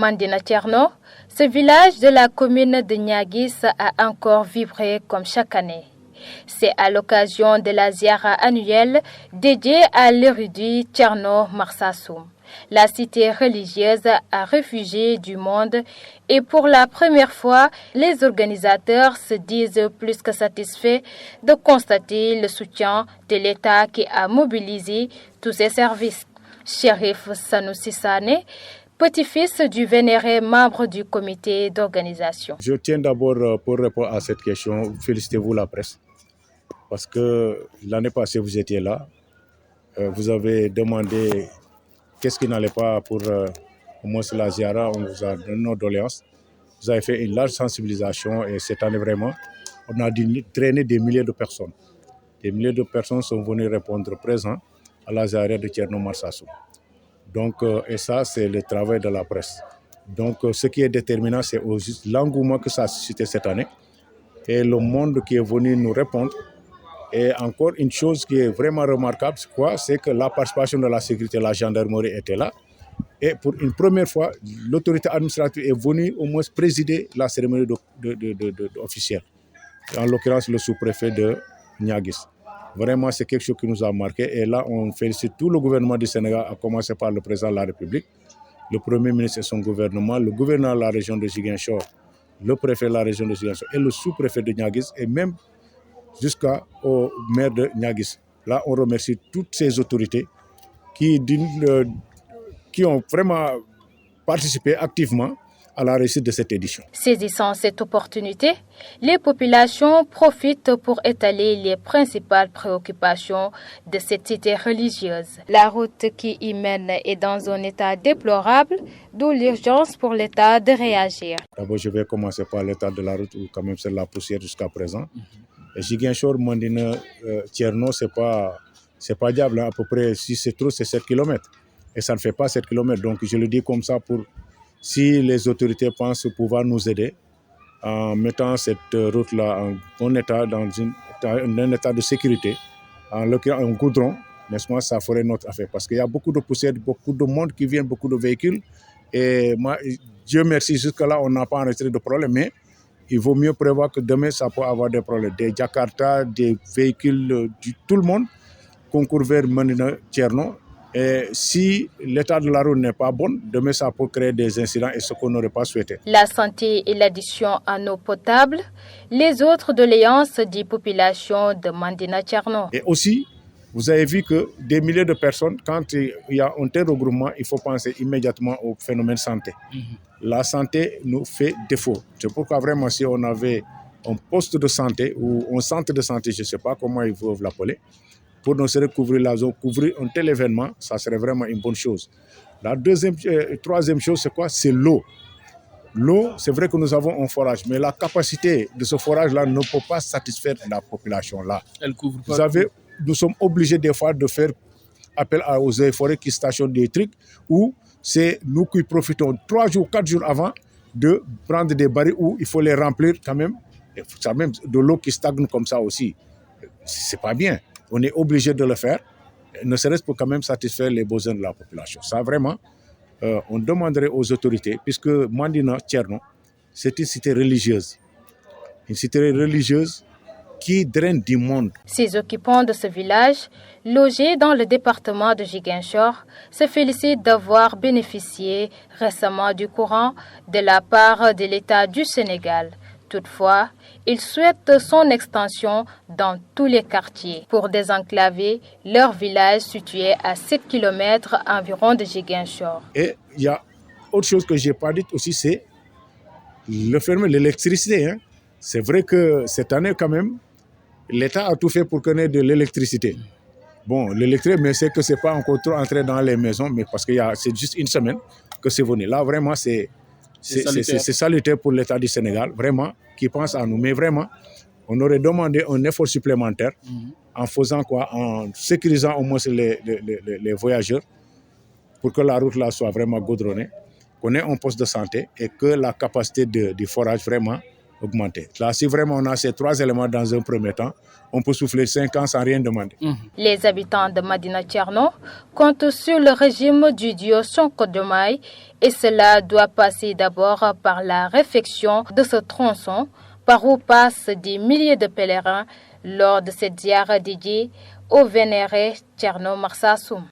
Mandina Tcherno, ce village de la commune de Niaguis a encore vibré comme chaque année. C'est à l'occasion de la ziara annuelle dédiée à l'érudit Tcherno Marsassoum. La cité religieuse a réfugié du monde et pour la première fois, les organisateurs se disent plus que satisfaits de constater le soutien de l'État qui a mobilisé tous ses services. Chérif Sanoussi Sané, petit-fils du vénéré membre du comité d'organisation. Je tiens d'abord, pour répondre à cette question, félicitez-vous la presse. Parce que l'année passée, vous étiez là. Vous avez demandé qu'est-ce qui n'allait pas pour au moins la ziara. On vous a donné nos doléances. Vous avez fait une large sensibilisation et cette année vraiment, on a traîné des milliers de personnes. Des milliers de personnes sont venues répondre présents à la ziara de Tcherno Marsassoum. Donc, et ça, c'est le travail de la presse. Donc, ce qui est déterminant, c'est aussi l'engouement que ça a suscité cette année et le monde qui est venu nous répondre. Et encore une chose qui est vraiment remarquable, c'est que la participation de la sécurité, la gendarmerie était là. Et pour une première fois, l'autorité administrative est venue au moins présider la cérémonie officielle. En l'occurrence, le sous-préfet de Niaguis. Vraiment, c'est quelque chose qui nous a marqué. Et là, on félicite tout le gouvernement du Sénégal, à commencer par le président de la République, le Premier ministre et son gouvernement, le gouverneur de la région de Ziguinchor, le préfet de la région de Ziguinchor et le sous-préfet de Niaguis, et même jusqu'au maire de Niaguis. Là, on remercie toutes ces autorités qui ont vraiment participé activement à la réussite de cette édition. Saisissant cette opportunité, les populations profitent pour étaler les principales préoccupations de cette cité religieuse. La route qui y mène est dans un état déplorable, d'où l'urgence pour l'État de réagir. D'abord, je vais commencer par l'état de la route où quand même c'est la poussière jusqu'à présent. Ziguinchor, Mandina, Tcherno, c'est pas diable, hein. À peu près, si c'est trop, c'est 7 km. Et ça ne fait pas 7 km. Donc, je le dis comme ça pour, si les autorités pensent pouvoir nous aider en mettant cette route-là en bon état, dans un état de sécurité, en l'occurrence un goudron, n'est-ce pas, ça ferait notre affaire. Parce qu'il y a beaucoup de poussière, beaucoup de monde qui vient, beaucoup de véhicules. Et moi, Dieu merci, jusque-là, on n'a pas enregistré de problème. Mais il vaut mieux prévoir que demain, ça peut avoir des problèmes. Des Jakarta, des véhicules, de tout le monde concourent vers Mandina Tcherno. Et si l'état de la route n'est pas bon, demain, ça peut créer des incidents et ce qu'on n'aurait pas souhaité. La santé et l'addition en eau potable, les autres doléances des populations de Mandina Tcherno. Et aussi, vous avez vu que des milliers de personnes, quand il y a un tel regroupement, il faut penser immédiatement au phénomène santé. La santé nous fait défaut. C'est pourquoi vraiment, si on avait un poste de santé ou un centre de santé, je ne sais pas comment ils veulent l'appeler, pour nous couvrir la zone, couvrir un tel événement, ça serait vraiment une bonne chose. La troisième chose, c'est quoi? C'est l'eau. L'eau, c'est vrai que nous avons un forage, mais la capacité de ce forage-là ne peut pas satisfaire la population-là. Elle couvre pas. Nous sommes obligés des fois de faire appel aux eaux et forêts qui stationnent des trucs, où c'est nous qui profitons 3 jours, 4 jours avant de prendre des barils où il faut les remplir quand même. Et ça même de l'eau qui stagne comme ça aussi, c'est pas bien. On est obligé de le faire, ne serait-ce pour quand même satisfaire les besoins de la population. Ça, vraiment, on demanderait aux autorités, puisque Mandina Tcherno, c'est une cité religieuse. Une cité religieuse qui draine du monde. Ces occupants de ce village, logés dans le département de Ziguinchor, se félicitent d'avoir bénéficié récemment du courant de la part de l'État du Sénégal. Toutefois, ils souhaitent son extension dans tous les quartiers pour désenclaver leur village situé à 7 km environ de Ziguinchor. Et il y a autre chose que je n'ai pas dit aussi, c'est le phénomène de l'électricité. Hein. C'est vrai que cette année, quand même, l'État a tout fait pour qu'on ait de l'électricité. Bon, l'électricité, mais c'est que ce n'est pas encore trop entré dans les maisons, mais parce que c'est juste une semaine que c'est venu. Là, vraiment, c'est salutaire pour l'État du Sénégal, vraiment, qui pense à nous. Mais vraiment, on aurait demandé un effort supplémentaire en faisant quoi? En sécurisant au moins les voyageurs pour que la route là soit vraiment goudronnée, qu'on ait un poste de santé et que la capacité du forage vraiment augmenter. Là, si vraiment on a ces 3 éléments dans un premier temps, on peut souffler 5 ans sans rien demander. Les habitants de Madina Tcherno comptent sur le régime du duo Sonko Diomaye et cela doit passer d'abord par la réfection de ce tronçon par où passent des milliers de pèlerins lors de cette ziara dédiée au vénéré Thierno Marsassoum.